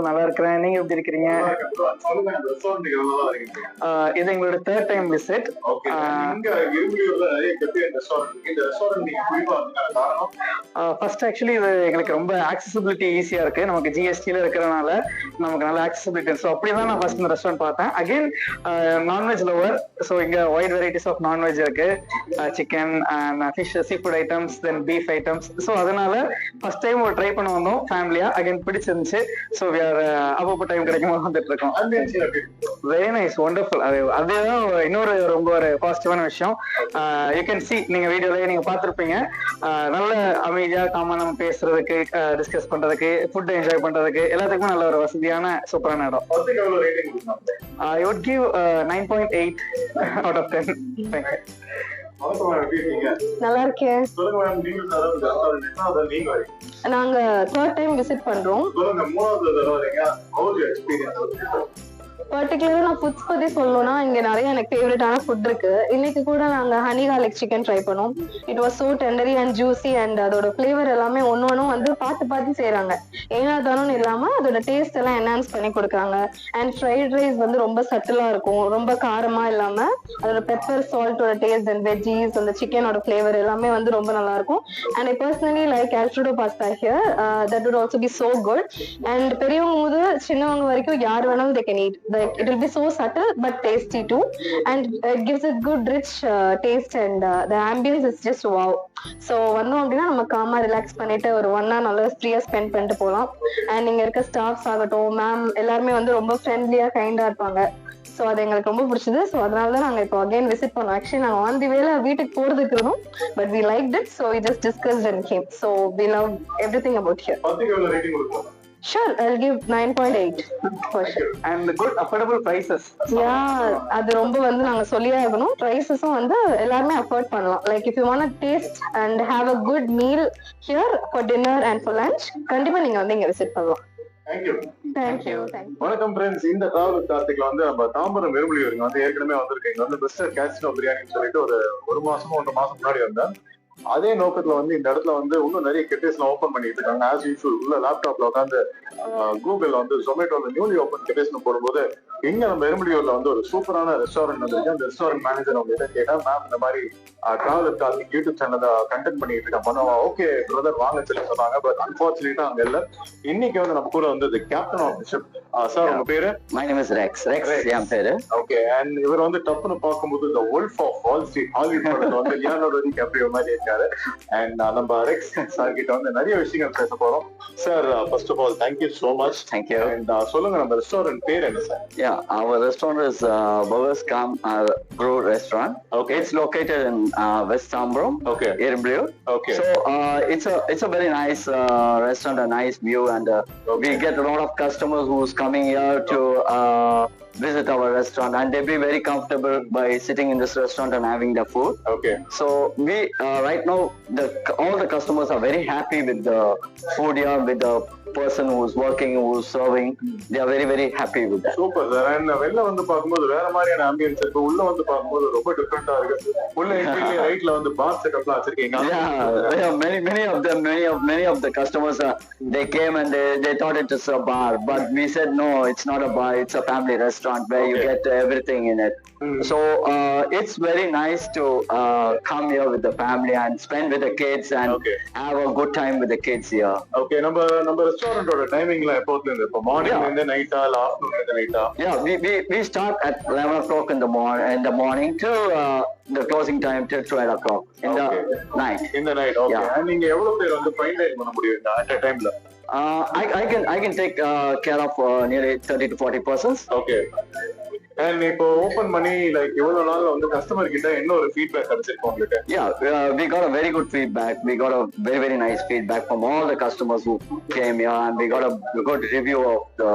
நல்லா இருக்கிறேன். நீங்க எப்படி இருக்கிறீங்க? இது எங்களோட third time visit. First actually இது எங்களுக்கு ரொம்ப ஆக்சசிபிலிட்டி ஈஸியா இருக்கு. நமக்கு ஜிஎஸ்டில இருக்கிறதுனால நமக்கு நல்ல ஆக்சசிபிலிட்டி. ஸோ அப்படிதான் நான் ஃபர்ஸ்ட் இந்த ரெஸ்டாரண்ட் பார்த்தேன். அகைன் நான்வெஜ் லவர், ஸோ இங்க வைட் வெரைட்டிஸ் ஆஃப் நான்வெஜ் இருக்கு. Chicken and fish, sea food items, then beef items. So அதனால ஃபர்ஸ்ட் டைம் ஒரு ட்ரை பண்ண வந்தோம் ஃபேமிலியா. அகைன் பிடிச்சிருந்துச்சு. ஸோ வி ஆர் அப்பப்போ டைம் கிடைக்கும் போது வந்துட்டு இருக்கோம். Very nice, wonderful. அதுதான் இன்னொரு ரொம்ப ஒரு பாசிட்டிவான விஷயம். யூ கேன் சி, நீங்க வீடியோலயே நீங்க பார்த்திருப்பீங்க. நல்ல அமைதியா காமா நம்ம பேசுறதுக்கு, டிஸ்கஸ் பண்றதுக்கு, ஃபுட் என்ஜாய் பண்றதுக்கு எல்லாத்துக்குமே நல்ல ஒரு வசதியான சூப்பரான இடம். I would give 9.8 out of 10. நல்லா இருக்கேன். நாங்க தேர்ட் டைம் விசிட் பண்றோம். பர்டிகுலரா நான் ஃபுட்ஸ் பத்தி சொல்லணும்னா இங்க நிறைய எனக்கு ஃபேவரட்டான ஃபுட் இருக்கு. இன்னைக்கு கூட நாங்க ஹனி கார்லிக் சிக்கன் ட்ரை பண்ணோம். It was so tender and juicy and அதோட ஃபிளேவர் எல்லாமே ஒன்னொன்னும் வந்து பார்த்து செய்யறாங்க. ஏனாதானும் இல்லாம அதோட டேஸ்ட் எல்லாம் என்ஹான்ஸ் பண்ணி கொடுக்குறாங்க. அண்ட் ஃப்ரைட் ரைஸ் வந்து ரொம்ப சட்டிலா இருக்கும், ரொம்ப காரமா இல்லாம அதோட பெப்பர் சால்ட்டோட டேஸ்ட் அண்ட் வெஜ்ஜீஸ், அந்த சிக்கனோட ஃபிளேவர் எல்லாமே வந்து ரொம்ப நல்லா இருக்கும். And I personally like Alfredo pasta here. That would also be so good. And பெரியவங்க முதல் சின்னவங்க வரைக்கும் யார் வேணாலும் they can eat. It will be so subtle but tasty too, and it gives a good rich taste, and the ambience is just wow. So வந்தோம் அப்படின்னா நம்ம gamma relax பண்ணிட்டு ஒரு 1 hour நல்லா ஃப்ரீயா ஸ்பெண்ட் பண்ணிட்டு போகலாம். அண்ட் இங்க இருக்க ஸ்டாஃப்ஸ் ஆகட்டும், மேம் எல்லாருமே வந்து ரொம்ப ஃப்ரெண்ட்லியா கைண்டா இருப்பாங்க. ஸோ அது எங்களுக்கு ரொம்ப பிடிச்சது. ஸோ அதனால தான் நாங்கள் இப்போ அகைன் விசிட் பண்ணோம். ஆக்சுவலி நாங்கள் ஆன் தி வேல வீட்டுக்கு போறதுக்கு இருந்தோம், but we like it. So we just discussed and came. So we love everything about here. Sure, I'll give 9.8 for sure. And good affordable prices. Yeah, அது ரொம்ப வந்து நாங்க சொல்லியே ஆகணும். prices-உம் வந்து எல்லாருமே அஃபோர்ட் பண்ணலாம். Like if you want to taste and have a good meal here for dinner and for lunch, கண்டிப்பா நீங்க வந்து இங்க விசிட் பண்ணலாம். Thank you. வணக்கம் ஃப்ரெண்ட்ஸ். இந்த டிராவல் கார்த்திக்ல வந்து நம்ம தாம்பரம் வெறுமொழி வந்து ஏற்கனவே வந்திருக்கேன். இங்க வந்து பெஸ்ட் கேசினோ பிரியாணின்னு சொல்லிட்டு ஒரு 1 மாசம் 1.5 மாசம் முன்னாடி வந்தேன். அதே நோக்கத்துல வந்து இந்த இடத்துல வந்து இன்னும் நிறைய கெட்டேஸ் எல்லாம் ஓபன் பண்ணிட்டு இருக்காங்க. ஆஸ் யூஷுவல் உள்ள லேப்டாப்ல உட்காந்து கூகுள்ல வந்து ஜொமேட்டோல நியூலி ஓபன் கெட்டேஸ் போடும்போது இங்க நம்ம எறும்படியூர்ல வந்து ஒரு சூப்பரான ரெஸ்டாரண்ட் வந்திருக்கு. அந்த ரெஸ்டாரண்ட் மேனேஜர் அவங்க கிட்ட கேட்டா, மேம் இந்த மாதிரி travel Karthik YouTube channel content பண்ணிட்டு இருக்கேன் பண்ணுவா. ஓகே பிரதர் வாங்க சொல்லி சொன்னாங்க. பட் அன்பார்ச்சுனேட்டா அங்க இல்ல. இன்னைக்கு வந்து நம்ம கூட வந்து captain of the ship. Sir உங்க பேரு? My name is Rex. என் பேரு. ஓகே. அண்ட் இவர் வந்து டப்புன்னு பார்க்கும்போது the wolf of wall street Hollywood படத்துல வந்து லியோனார்டோ டிகாப்ரியோ மாதிரி இருக்காரு. அண்ட் நம்ம ரெக்ஸ் சார் கிட்ட வந்து நிறைய விஷயங்கள் பேச போறோம். Sir first of all thank you so much. Thank you. And சொல்லுங்க நம்ம ரெஸ்டாரண்ட் பேர் என்ன sir? Yeah, our restaurant is Bowers Kam Brew Restaurant. Okay. It's located in West Tambram. Okay. Ermbrew. Okay. So it's a very nice restaurant, a nice view, and we get a lot of customers who's coming here to visit our restaurant, and they be very comfortable by sitting in this restaurant and having their food. Okay. So we right now all the customers are very happy with the food here, with the person who's working, who's serving. They are very very happy with that. Super sir. And வெளில வந்து பாக்கும்போது வேற மாதிரியான ambience இருக்கு, உள்ள வந்து பாக்கும்போது ரொம்ப டிஃபரெண்டா இருக்கு. உள்ள இன்டீரியர் ரைட்ல வந்து பார் செட்டப்லாம் வச்சிருக்கீங்க. Yeah, many of the customers they came and they thought it is a bar, but we said no, it's not a bar, it's a family restaurant where you get everything in it. So it's very nice to come here with the family and spend with the kids and have a good time with the kids here. Okay. நம்ம ரெஸ்டாரண்டோட டைமிங்லாம் எப்போதுல இருந்து? இப்போ மார்னிங்ல இருந்து நைட்டா இல்ல ஆஃப்டர்நூன்ல இருந்து நைட்டா? Yeah, we start at 11 o'clock in the morning to the closing time till 12 o'clock in the night. In the night. Okay. And நீங்க எவ்வளவு பேர் வந்து ஃபைன் டைன் பண்ண முடியும் at a timeல? I can take care of nearly 30 to 40 persons. Okay. And இப்போ open பண்ணி like இவ்வளவு நாள்ல வந்து கஸ்டமர் கிட்ட என்ன ஒரு ஃபீட்பேக் கிடைச்சிருக்கு உங்களுக்கு? Yeah, we got a very good feedback. We got a very very nice feedback from all the customers who came here, and we got a good review of the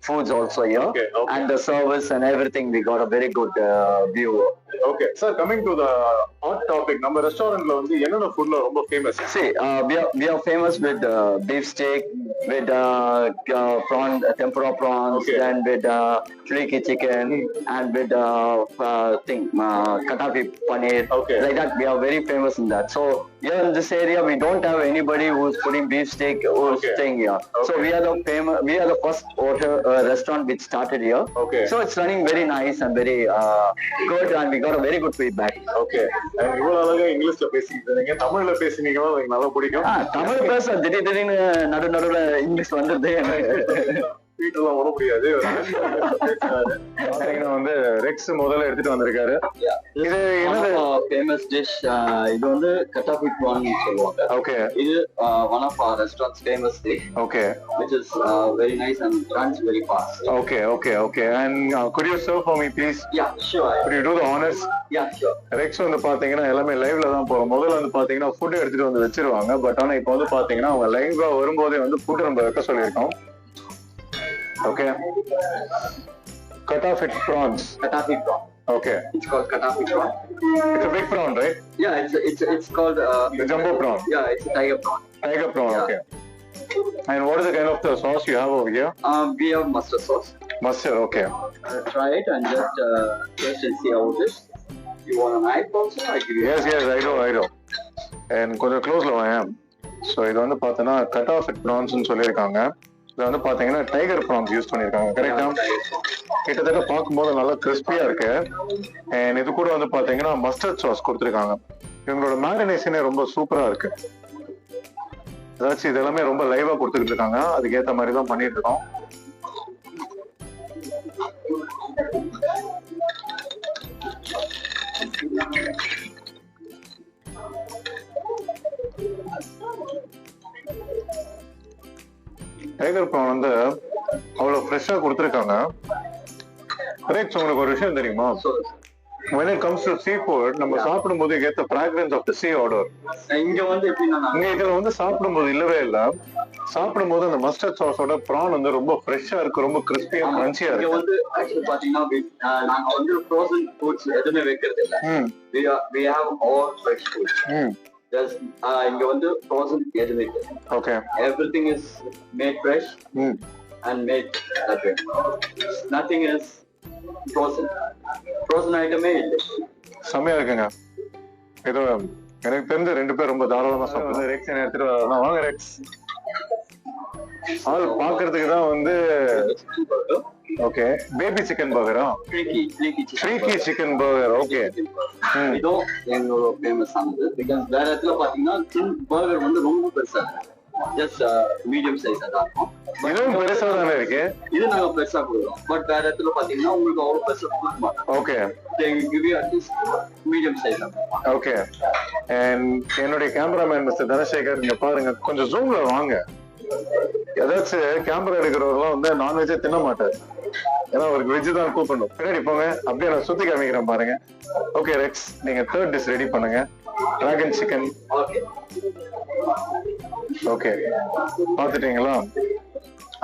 foods also here. Okay. And the service and everything. We got a very good view. Okay, sir, coming to the hot topic, நம்ம ரெஸ்டாரண்ட்ல வந்து என்னென்ன ஃபுட்ல ரொம்ப famous? See, we are famous with beef steak, with prawn, tempura prawns, and with flaky chicken, and with katafi paneer. Okay. Like that, we are very famous in that. So here in this area we don't have anybody who's putting beef steak who's staying here. So we are the first hotel restaurant which started here. Okay. So it's running very nice and very good, and we got a very good feedback. Okay. இவ்வளவு அழகா இங்கிலீஷ்ல பேசிட்டு இருக்கீங்க, தமிழ்ல பேசினீங்கன்னா எனக்கு நல்லா பிடிக்கும். தமிழ் பேச திடீர்னு நடுவுல இங்கிலீஷ் வந்துருது. வீட்டுலாம் வர முடியாது. வந்து ரெக்ஸ் முதல்ல எடுத்துட்டு வந்திருக்காரு. இது என்னது ஃபேமஸ் டிஷ்? இது வந்து கட்டாபி ப்ரான் சொல்லுவாங்க. ஓகே. இது one of our restaurants famous dish. Okay. Which is very nice and runs very fast. Okay. And could you serve for me please? Yeah, sure. Could you do the honors? Yeah, sure. Rex வந்து பாத்தீங்கன்னா எல்லாமே லைவ்ல தான் போறோம். முதல்ல வந்து பாத்தீங்கன்னா food எடுத்துட்டு வந்து வச்சிருவாங்க. பட் ஆனா இப்போ வந்து பாத்தீங்கன்னா அவங்க லைவா வரும்போதே வந்து ஃபுட் நம்ம வைக்க சொல்லியிருக்கோம். Okay. Cuttafit prawns. Katafi prawn. Okay. It's called katafi prawn. It's a big prawn, right? Yeah, it's called The jumbo prawn. Yeah, it's a tiger prawn. Tiger prawn. Yeah. Okay. And what is the kind of the sauce you have over here? We have mustard sauce. Mustard. Okay. Try it and just taste and see how it is. You want a knife also? I give you. Yes, I do. And கொஞ்சம் க்ளோஸ்ல வாங்க. So இது வந்து பார்த்தனா Cuttafit prawns னு சொல்லிருக்காங்க. இது வந்து பாத்தீங்கன்னா டைகர் ப்ரான்ஸ் யூஸ் பண்ணிருக்காங்க. கரெக்டா? கிட்டத்தட்ட பார்க்கும்போது நல்லா கிறிஸ்பியா இருக்கு. அண்ட் இது கூட வந்து பாத்தீங்கன்னா மஸ்டர்ட் சாஸ் கொடுத்துருக்காங்க. இவங்களோட மேரினேஷனே ரொம்ப சூப்பரா இருக்கு. அதாச்சும் இது எல்லாமே ரொம்ப லைவா கொடுத்துட்டு இருக்காங்க. அதுக்கு ஏத்த மாதிரி தான் பண்ணிட்டு இருக்கோம். டைகர் ப்ரான் வந்து அவ்வளவு ஃப்ரெஷ்ஷா கொடுத்துருக்காங்க. கரெக்ட். உங்களுக்கு ஒரு விஷயம் தெரியுமா? when it comes to seafood நம்ம சாப்பிடும்போது get the fragrance of the sea odor. இங்க வந்து எப்படின்னா இங்க இதுல வந்து சாப்பிடும்போது இல்லவே இல்ல. சாப்பிடும்போது அந்த மஸ்டர்ட் சாஸோட ப்ரான் வந்து ரொம்ப ஃப்ரெஷ்ஷா இருக்கு, ரொம்ப கிறிஸ்பியா கிரன்ச்சியா இருக்கு. இங்க வந்து ஆக்சுவலி பாத்தீங்கன்னா நாங்க வந்து frozen foods எதுவுமே வைக்கிறது இல்ல. we have all fresh foods. இங்க வந்து frozen எதுவுமே இல்லை. Okay. Everything is made fresh and made that way. Nothing is frozen ஐட்டமே இல்லை. செம்மையா இருக்குங்க. ஏதோ எனக்கு தெரிஞ்ச 2 பேர் ரொம்ப தாராளமா சாப்பிடுறாங்க. ரெக்ஸ் எடுத்துட்டு வரலாம். வாங்க ரெக்ஸ். ஆள் பாக்குறதுக்கு தான் வந்து ஓகே பேபி சிக்கன் பர்கரா? Freaky chicken burger. ஓகே. இதோ எங்களோட ஃபேமஸ் ஆனது. பிகாஸ் வேற இடத்துல பாத்தீங்கன்னா பர்கர் வந்து ரொம்ப பெருசா இருக்கு. ஜஸ்ட் மீடியம் சைஸ் தான் இருக்கும். இதுவும் பெருசா தானே இருக்கு. இது நாங்க பெருசா கொடுக்குறோம். பட் வேற இடத்துல பாத்தீங்கன்னா உங்களுக்கு அவ்வளவு பெருசா கொடுக்க மாட்டோம். Okay. they give you at least medium size. Okay. And என்னுடைய கேமராமேன் மிஸ்டர் தனசேகர் இங்க பாருங்க, கொஞ்சம் ஜூம்ல வாங்க. ஏதாச்சும் கேமரா எடுக்கிறவரெல்லாம் வந்து நான்வெஜ்ஜே தின்ன மாட்டாரு. ஏன்னா அவருக்கு வெஜ் தான் கூப்பிடணும். பின்னாடி போங்க, அப்படியே நான் சுத்தி காமிக்கிறேன் பாருங்க. ஓகே ரெக்ஸ், நீங்க 3rd டிஷ் ரெடி பண்ணுங்க. Dragon chicken. ஓகே, பாத்துட்டீங்களா?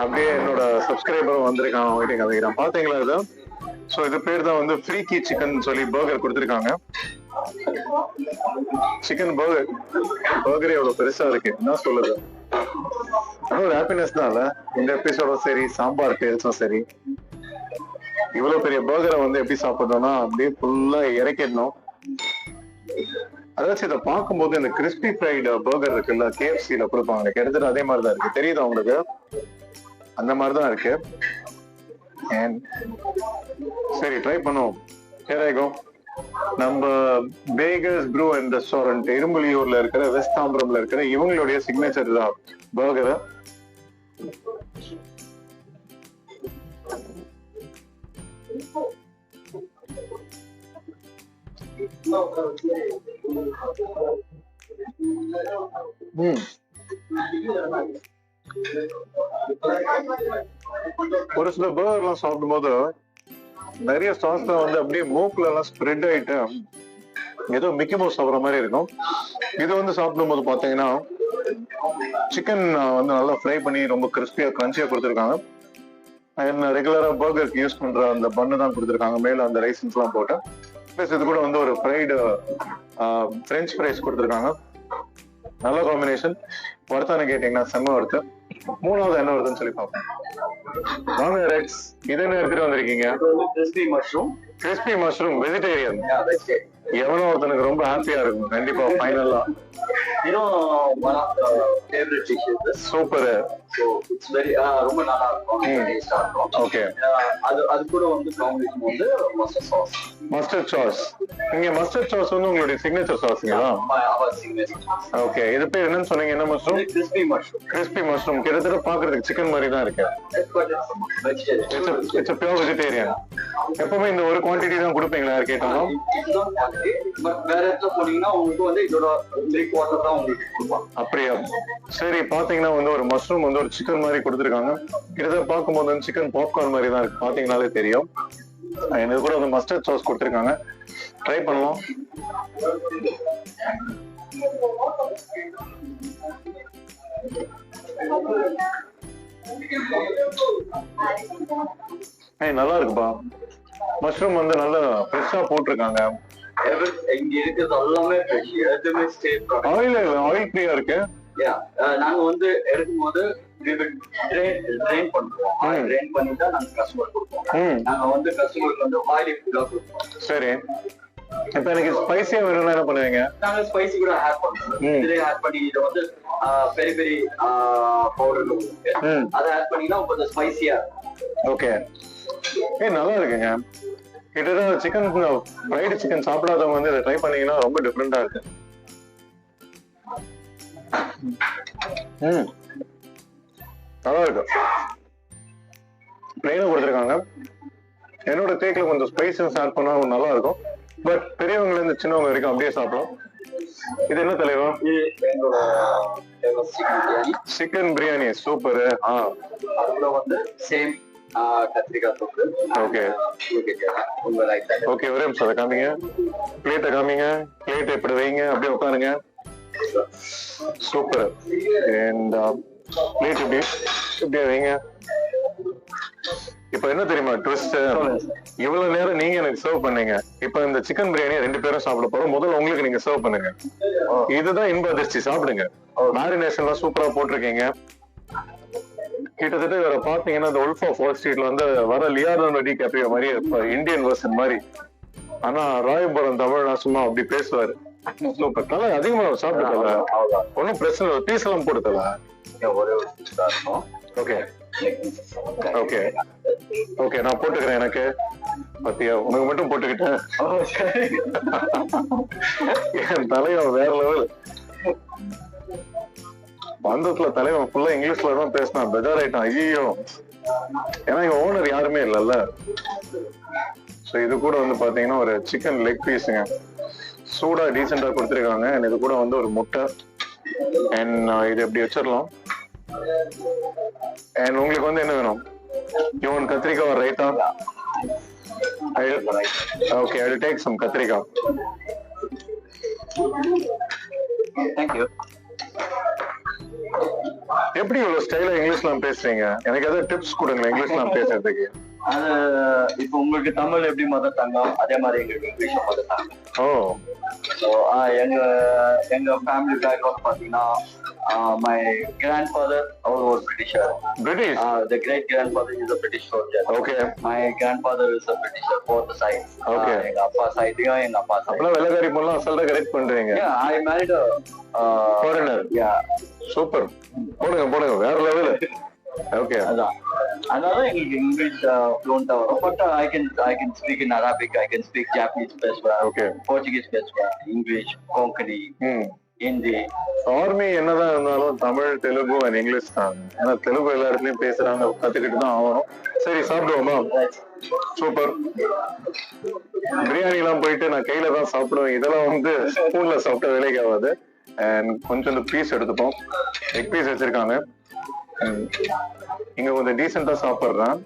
அப்படியே என்னோட சப்ஸ்கிரைபரும் வந்திருக்கான், அவங்ககிட்ட கதைக்கிறான். பாத்தீங்களா இது? சோ இது பேர் தான் வந்து ஃப்ரீக்கி சிக்கன் சொல்லி பர்கர் கொடுத்துருக்காங்க. Chicken burger. பர்கர் எவ்வளவு பெருசா இருக்கு, என்ன சொல்லுது? ஒரு ஹாப்பினஸ் தான் இல்ல? இந்த எபிசோடும் சரி, சாம்பார் டேல்ஸும் சரி, இவ்வளவு பெரிய பர்கரை வந்து எப்படி சாப்பிடணும்னா அப்படியே ஃபுல்லா இறக்கிடணும். அதாச்சும் இதை பார்க்கும்போது இந்த கிறிஸ்பி ஃப்ரைடு பர்கர் இருக்குல்ல, KFC-ல கொடுப்பாங்க, கிட்டத்தட்ட அதே மாதிரிதான் இருக்கு. தெரியுதா உங்களுக்கு? அந்த மாதிரிதான் இருக்கு. சரி, ட்ரை பண்ணுவோம். நம்ம பேகர்ஸ் ப்ரூ அண்ட் ரெஸ்டாரண்ட் இரும்புலியூர்ல இருக்கிற வெஸ்ட் தாம்பரம்ல இருக்கிற இவங்களுடைய சிக்னேச்சர் தான் பர்கர். ஒரு சில பர்கர் எல்லாம் சாப்பிடும் போது நிறைய சாஸ் வந்து அப்படியே மூக்குல எல்லாம் ஸ்ப்ரெட் ஆயிட்டு ஏதோ மிக்கி மவுஸ் சாப்பிட்ற மாதிரி இருக்கும். இது வந்து சாப்பிடும் போது பாத்தீங்கன்னா சிக்கன் வந்து நல்லா ஃப்ரை பண்ணி ரொம்ப கிறிஸ்பியா கிரன்ச்சியா கொடுத்துருக்காங்க. ரெகுலரா பர்கருக்கு யூஸ் பண்ற அந்த பண்ணு தான் கொடுத்துருக்காங்க, மேல அந்த ரைசன்ஸ் எல்லாம் போட்டு. பிளஸ் இது கூட வந்து ஒரு ஃப்ரைடு ஃப்ரெஞ்ச் ஃப்ரைஸ் கொடுத்துருக்காங்க. நல்ல காம்பினேஷன். வருத்தானு கேட்டீங்கன்னா செம்ம வருத்து. 3வது என்ன வருதுன்னு சொல்லி பார்ப்போம். வாங்க ரெக்ஸ், இது என்ன எடுத்துட்டு வந்திருக்கீங்க? Crispy mushroom vegetarian. எவனோ ஒருத்தனுக்கு ரொம்ப ஹாப்பியா இருக்கும் கண்டிப்பா ஃபைனலா. You know, one of the favorite dishes. Super. So it's very ரொம்ப நல்லா இருக்கும், டேஸ்டா இருக்கும். ஓகே. அது கூட வந்து காம்பினேஷன் வந்து மஸ்டர்ட் சாஸ். Mustard sauce. இங்க மஸ்டர்ட் சாஸ் வந்து உங்களுடைய சிக்னேச்சர் சாஸ்ங்களா? அவர் சிக்னேச்சர். ஓகே. இது பேர் என்னன்னு சொன்னீங்க? என்ன mushroom? Crispy mushroom. Crispy mushroom. கிட்டத்தட்ட பாக்குறதுக்கு சிக்கன் மாதிரி தான் இருக்கு. It's a pure vegetarian. எப்பவுமே இந்த ஒரு குவாண்டிட்டி தான் கொடுப்பீங்களா யார் கேட்டாலும்? பட் வேற இடத்துல போனீங்கன்னா உங்களுக்கு வந்து இதோட 3/4 தான் உங்களுக்கு கொடுப்பாங்க. அப்படியா? சரி, பாத்தீங்கன்னா வந்து ஒரு மஷ்ரூம் வந்து ஒரு சிக்கன் மாதிரி கொடுத்துருக்காங்க. கிட்டத்தட்ட பார்க்கும்போது வந்து சிக்கன் பாப்கார்ன் மாதிரி தான் இருக்கு, பாத்தீங்கன்னாலே தெரியும். எனக்கு கூட வந்து மஸ்டர்ட் சாஸ் கொடுத்துருக்காங்க, ட்ரை பண்ணலாம். நல்லா இருக்குப்பா. மஷ்ரூம் வந்து நல்லா ஃப்ரெஷ்ஷா போட்டிருக்காங்க. இங்க இருக்கிறது எல்லாமே ஃப்ரெஷ், எதுவுமே ஸ்டேட் ப்ராடக்ட். ஆயில் ஃப்ரீயா இருக்கு. நாங்க வந்து எடுக்கும் போது ட்ரெயின் பண்ணுவோம். ட்ரெயின் பண்ணிட்டா நாங்க கஸ்டமர் கொடுப்போம். நாங்க வந்து கஸ்டமருக்கு வந்து ஆயில் ஃபுல்லா கொடுப்போம். சரி, இப்ப எனக்கு ஸ்பைசியா வேணும்னா என்ன பண்ணுவீங்க? நாங்க ஸ்பைசி கூட ஆட் பண்ணுவோம். இதுலயே ஆட் பண்ணி இதை வந்து பெரிய பெரிய பவுடர் அதை ஆட் பண்ணினா கொஞ்சம் ஸ்பைசியா. ஓகே. நல்லா இருக்குங்க. கிட்டத்தட்ட சிக்கன் ஃப்ரைடு சிக்கன் சாப்பிடாதவங்க வந்து இதை ட்ரை பண்ணீங்கன்னா ரொம்ப டிஃப்ரெண்டா இருக்கு. நல்லா இருக்கு. பிளெயினா கொடுத்துருக்காங்க. என்னோட டேக்ல கொஞ்சம் ஸ்பைசஸ் ஆட் பண்ணா நல்லா இருக்கும். பட் பெரியவங்கல இருந்து சின்னவங்க வரைக்கும் அப்படியே சாப்பிடலாம். இது என்ன தலைவா? எங்களோட சிக்கன் பிரியாணி. சூப்பர். அதுல வந்து சேம் கத்திரிக்காய் தொக்கு. ஓகே உங்க ரைட். ஓகே, ஒரே நிமிஷம் அதை காமிங்க. பிளேட்டை காமிங்க. பிளேட் எப்படி வைங்க, அப்படியே உட்காருங்க. சூப்பர். அண்ட் பிளேட் இப்படியே வைங்க. இப்ப என்ன தெரியுமா ட்விஸ்ட்? இவ்வளவு நேரம் நீங்க எனக்கு சர்வ் பண்ணீங்க. இப்ப இந்த சிக்கன் பிரியாணி 2 பேரும் சாப்பிட போறோம். முதல்ல உங்களுக்கு நீங்க சர்வ் பண்ணுங்க. இதுதான் இன்ப அதிர்ச்சி. சாப்பிடுங்க. மேரினேஷன் எல்லாம் சூப்பரா போட்டிருக்கீங்க. கிட்டத்தட்ட வேற பாத்தீங்கன்னா இந்த உல்ஃப் ஆஃப் வால் ஸ்ட்ரீட்ல வந்து வர லியோனார்டோ டிகாப்ரியோ மாதிரி இந்தியன் வெர்ஷன் மாதிரி. ஆனா ராயபுரம் தமிழ்னா சும்மா அப்படி பேசுவாரு. சூப்பர். நல்லா அதிகமா சாப்பிட்டுக்கல, ஒன்னும் பிரச்சனை இல்லை. பீஸ் எல்லாம் போடுதல. ஒரே ஒரு பீஸ் தான் இருக்கும். ஓகே ஓகே ஓகே, நான் போட்டுக்கிறேன். எனக்கு பத்தியா உனக்கு மட்டும் போட்டுக்கிட்டேன். என் தலைவன் வேற லெவல். பந்தத்துல தலைவன் ஃபுல்லா இங்கிலீஷ்ல தான் பேசினான். பெஜார் ஆயிட்டான். ஐயோ, ஏன்னா இங்க ஓனர் யாருமே இல்லைல்ல. ஸோ இது கூட வந்து பாத்தீங்கன்னா ஒரு சிக்கன் லெக் பீஸுங்க. சூடா டீசெண்டா கொடுத்துருக்காங்க. இது கூட வந்து ஒரு முட்டை. அண்ட் இது எப்படி வச்சிடலாம். அண்ட் உங்களுக்கு வந்து என்ன வேணும்? இவன் கத்திரிக்காய் ரைட்டா? Okay, I will take some கத்திரிக்காய். தேங்க்யூ. எப்படி இவ்வளவு ஸ்டைலா இங்கிலீஷ்லாம் பேசுறீங்க? எனக்கு ஏதாவது டிப்ஸ் கொடுங்க இங்கிலீஷ்லாம் பேசுறதுக்கு. அது இப்போ உங்களுக்கு தமிழ் எப்படி மதர் டங்கோ அதே மாதிரி எங்களுக்கு இங்கிலீஷ் மதர் டங். ஸோ எங்க ஃபேமிலி பேக்ரவுண்ட் பார்த்தீங்கன்னா my grandfather was Britisher. British? The great grandfather is a British soldier. Okay. My grandfather is a Britisher, both the sides. Okay. எங்க அப்பா சைடையும் எங்க அப்பா சைடு. அப்பலாம் வெள்ளக்காரி பொண்ணு அசல்ட்டா கரெக்ட் பண்றீங்க. Yeah, I married a foreigner. Yeah. Super. போடுங்க வேற level. Okay. அதான் அதனால எங்களுக்கு இங்கிலீஷ் ஃப்ளூயண்டா வரும். But I can speak in Arabic, I can speak Japanese best well. Okay. Portuguese best well, English, Konkani, Hindi. Army என்னதான் இருந்தாலும் தமிழ், தெலுங்கு அண்ட் இங்கிலீஷ் தான். ஏன்னா தெலுங்கு எல்லா இடத்துலயும் பேசுறாங்க, கத்துக்கிட்டு தான் ஆகணும். சரி, சாப்பிடுவோமா? சூப்பர். பிரியாணி எல்லாம் போயிட்டு நான் கையில தான் சாப்பிடுவேன். இதெல்லாம் வந்து ஸ்பூன்ல சாப்பிட்ட வேலைக்கு ஆகாது. அண்ட் கொஞ்சம் இந்த பீஸ் எடுத்துப்போம். எக் பீஸ் வச்சிருக்காங்க. இங்க கொஞ்சம் டீசெண்டா சாப்பிடுறேன்.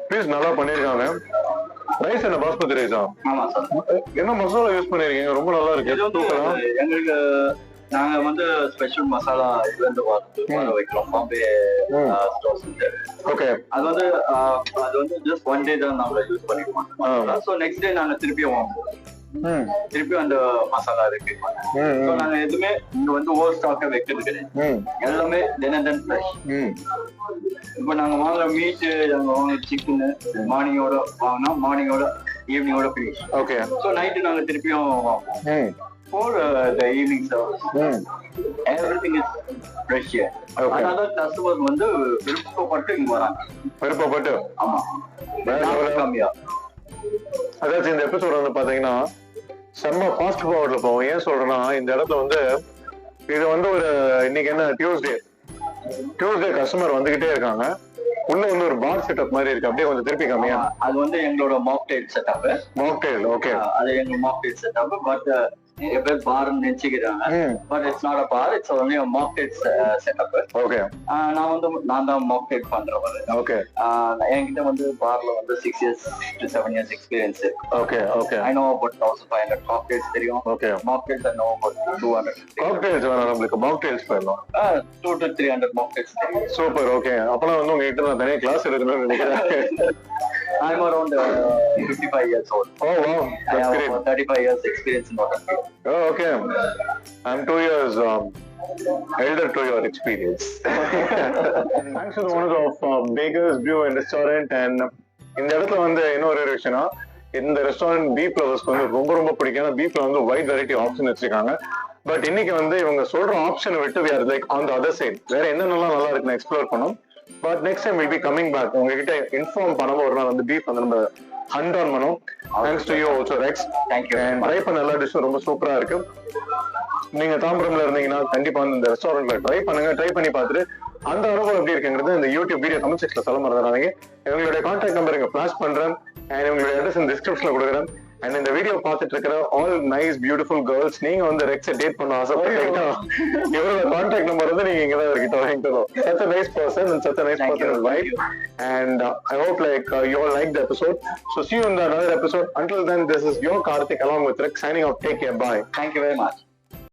பீஸ் நல்லா பண்ணிருக்காங்க. ரைஸ் என்ன பாஸ்மதி ரைஸா? ஆமா சார். என்ன மசாலா யூஸ் பண்ணிருக்கீங்க? ரொம்ப நல்லா இருக்கு. எங்களுக்கு நாங்க வந்து ஸ்பெஷல் மசாலா இதுல இருந்து வர வைக்கிறோம். பாம்பே ஸ்டோர்ஸ். ஓகே. அது வந்து ஜஸ்ட் 1 day தான் நாங்க யூஸ் பண்ணிக்குவோம். சோ நெக்ஸ்ட் டே நாங்க திருப்பியும் வாங்குவோம். திருப்பி அந்த மசாலா இருக்கு. ஸோ நாங்க எதுவுமே இங்க வந்து ஓவர் ஸ்டாக்க வைக்கிறது கிடையாது, எல்லாமே தினம் ஃப்ரெஷ். இப்போ நாங்க வாங்குற மீட்டு, நாங்க வாங்குற சிக்கன் மார்னிங்கோட வாங்கினா மார்னிங்கோட ஈவினிங்கோட ஃபினிஷ். ஓகே. ஸோ நைட்டு நாங்க திருப்பியும் வாங்குவோம் for the evening service. Everything is fresh here. அதனால கஸ்டமர் வந்து விருப்பப்பட்டு இங்க வராங்க. விருப்பப்பட்டு. ஆமா. கம்மியா. அதாவது இந்த எபிசோட் வந்து பாத்தீங்கன்னா செம்ம ஃபாஸ்ட் ஃபார்வர்ட்ல போவோம். ஏன் சொல்றேன்னா இந்த இடத்துல வந்து இது வந்து ஒரு இன்னைக்கு என்ன டியூஸ்டே கஸ்டமர் வந்துகிட்டே இருக்காங்க. இன்னும் வந்து ஒரு பார் செட்டப் மாதிரி இருக்கு. அப்படியே கொஞ்சம் திருப்பி கம்மியா. அது வந்து எங்களோட மாக்டெயில் செட்டப். Mocktail okay. அது எங்க மாக்டெயில் செட்டப். பட் நிறைய பேர் பார்னு நினைச்சுக்கிறாங்க. But it's not a bar, it's only a mocktail setup. Okay. நான் தான் mocktail பண்றவரு. ஓகே. என்கிட்ட வந்து பார்ல வந்து 6 years to 7 years experience. Okay okay. I know about 1500 cocktails தெரியும். Okay. mocktails I know about 200. cocktails வேணா நம்மளுக்கு mocktails போயிடலாம். 2 to 300 mocktails தெரியும். சூப்பர். ஓகே. அப்பலாம் வந்து உங்ககிட்ட நான் தனியா கிளாஸ் எடுக்கணும்னு நினைக்கிறேன். I'm around 55 years old. Oh wow, that's I have great. 35 years experience in water field. Oh okay. I'm 2 years elder to your experience. Thanks to the owners of Baker's Brew and Restaurant. And இந்த இடத்துல வந்து இன்னொரு விஷயம்னா இந்த restaurant beef லவர்ஸ்க்கு வந்து ரொம்ப ரொம்ப பிடிக்கும். பீஃப்ல வந்து வைட் வெரைட்டி ஆப்ஷன் வச்சிருக்காங்க. பட் இன்னைக்கு வந்து இவங்க சொல்ற ஆப்ஷனை விட்டு we are like on the other side. வேற என்னென்னலாம் நல்லா இருக்குன்னு எக்ஸ்ப்ளோர் பண்ணோம். But next time will be coming back. உங்ககிட்ட இன்ஃபார்ம் பண்ணாம ஒரு நாள் வந்து பீஃப் வந்து நம்ம ஹண்ட் ஆன் பண்ணோம். Thanks to you also Rex. Thank you. And try பண்ண எல்லா டிஷ்ஷும் ரொம்ப சூப்பரா இருக்கு. நீங்க தாம்பரம்ல இருந்தீங்கன்னா கண்டிப்பா வந்து இந்த ரெஸ்டாரண்ட்ல ட்ரை பண்ணுங்க. ட்ரை பண்ணி பார்த்துட்டு அந்த அனுபவம் எப்படி இருக்குங்கிறது இந்த யூடியூப் வீடியோ கமெண்ட் செக்ஷன்ல சொல்ல மறந்துடாதீங்க. இவங்களுடைய கான்டாக்ட் நம்பர் இங்க ஃபிளாஷ் பண்றேன். அண்ட் இவங்களுடைய அட்ரஸ் இந்த டிஸ்கிரிப்ஷன்ல கொடுக்குறேன். அண்ட் இந்த வீடியோ பார்த்துட்டு இருக்கிற ஆல் நைஸ் பியூட்டிஃபுல் கேர்ள்ஸ், நீங்க வந்து ரெக்ஸை டேட் பண்ண ஆசைப்பட்டீங்கன்னா இவரோட கான்டாக்ட் நம்பர் வந்து நீங்க இங்கதான் இருக்கிட்ட வாங்கிட்டு. Such a nice person and such a nice person in life. And I hope like you all liked the episode. So see you in the another episode. Until then, this is your Karthik along with Rex signing off. Take care. Bye. Thank you very much.